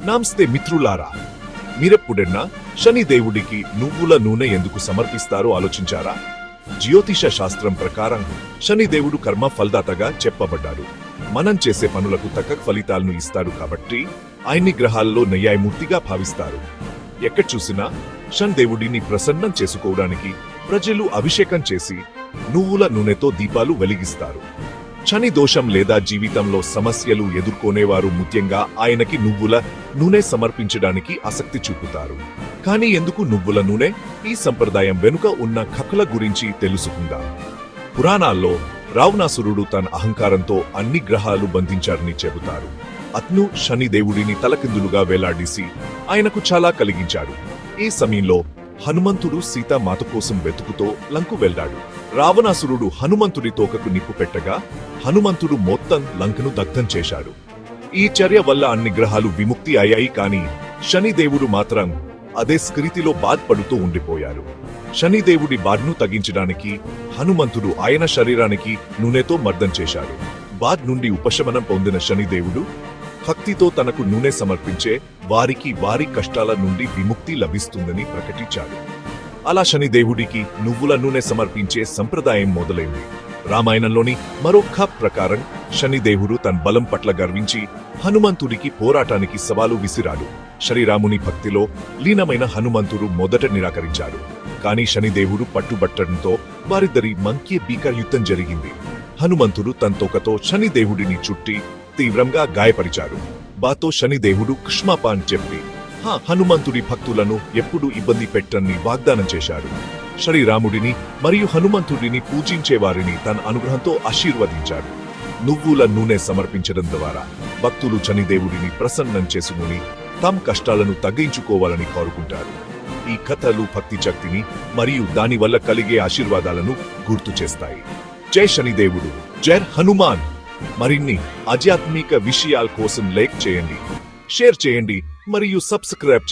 నమస్తే మిత్రులారా, మీరెప్పుడన్నా శనిదేవుడికి నువ్వుల నూనె ఎందుకు సమర్పిస్తారో ఆలోచించారా? జ్యోతిష శాస్త్రం ప్రకారం శనిదేవుడు కర్మ ఫలదాతగా చెప్పబడ్డాడు. మనం చేసే పనులకు తగ్గ ఫలితాలను ఇస్తాడు కాబట్టి ఆయన్ని గ్రహాల్లో న్యాయమూర్తిగా భావిస్తారు. ఎక్కడ చూసినా శనిదేవుడిని ప్రసన్నం చేసుకోవడానికి ప్రజలు అభిషేకం చేసి నువ్వుల నూనెతో దీపాలు వెలిగిస్తారు. శని దోషం లేదా జీవితంలో సమస్యలు ఎదుర్కొనేవారు ముఖ్యంగా ఆయనకి నువ్వుల నూనె సమర్పించడానికి ఆసక్తి చూపుతారు. కానీ ఎందుకు నువ్వుల నూనె? ఈ సంప్రదాయం వెనుక ఉన్న కథల గురించి తెలుసుకుందాం. పురాణాల్లో రావణాసురుడు తన అహంకారంతో అన్ని గ్రహాలు బంధించారని చెబుతారు. అతను శనిదేవుడిని తలకిందులుగా వేలాడేసి ఆయనకు చాలా కలిగించాడు. ఈ సమయంలో హనుమంతుడు సీతామాత కోసం వెతుకుతో లంకు వెళ్లాడు. రావణాసురుడు హనుమంతుడి తోకకు నిప్పు పెట్టగా హనుమంతుడు మొత్తం లంకను దగ్ధం చేశాడు. ఈ చర్య వల్ల అన్ని గ్రహాలు విముక్తి అయ్యాయి. కానీ శనిదేవుడు మాత్రం అదే స్కృతిలో బాధపడుతూ ఉండిపోయారు. శనిదేవుడి బాధను తగ్గించడానికి హనుమంతుడు ఆయన శరీరానికి నూనెతో మర్దం చేశాడు. బాధ నుండి ఉపశమనం పొందిన శనిదేవుడు భక్తితో తనకు నూనె సమర్పించే వారికి వారి కష్టాల నుండి విముక్తి లభిస్తుందని ప్రకటించాడు. అలా శనిదేవుడికి నువ్వుల నూనె సమర్పించే సంప్రదాయం మొదలైంది. రామాయణంలోని మరో కథ ప్రకారం శనిదేవుడు తన బలం పట్ల గర్వించి హనుమంతుడికి పోరాటానికి సవాలు విసిరాడు. శ్రీరాముని భక్తిలో లీనమైన హనుమంతుడు మొదట నిరాకరించాడు. కానీ శనిదేవుడు పట్టుబట్టడంతో వారిద్దరి మధ్య భీకర యుద్ధం జరిగింది. హనుమంతుడు తన తోకతో శనిదేవుడిని చుట్టి తీవ్రంగా గాయపరిచాడు. బాతో శనిదేవుడు క్షమాపణ చెప్పి హనుమంతుడి భక్తులను ఎప్పుడూ ఇబ్బంది పెట్టని వాగ్దానం చేశాడు. శ్రీరాముడిని మరియు హనుమంతుడిని పూజించే వారిని తన అనుగ్రహంతో ఆశీర్వదించాడు. నువ్వుల నూనె సమర్పించడం ద్వారా భక్తులు శనిదేవుడిని ప్రసన్నం చేసుకుని తమ కష్టాలను తగ్గించుకోవాలని కోరుకుంటారు. ఈ కథలు భక్తి శక్తిని మరియు దానివల్ల కలిగే ఆశీర్వాదాలను గుర్తు చేస్తాయి. జై శనిదేవుడు, జై హనుమాన్. మరిన్ని ఆధ్యాత్మిక విషయాల కోసం లైక్ చేయండి, షేర్ చేయండి మరియు సబ్స్క్రైబ్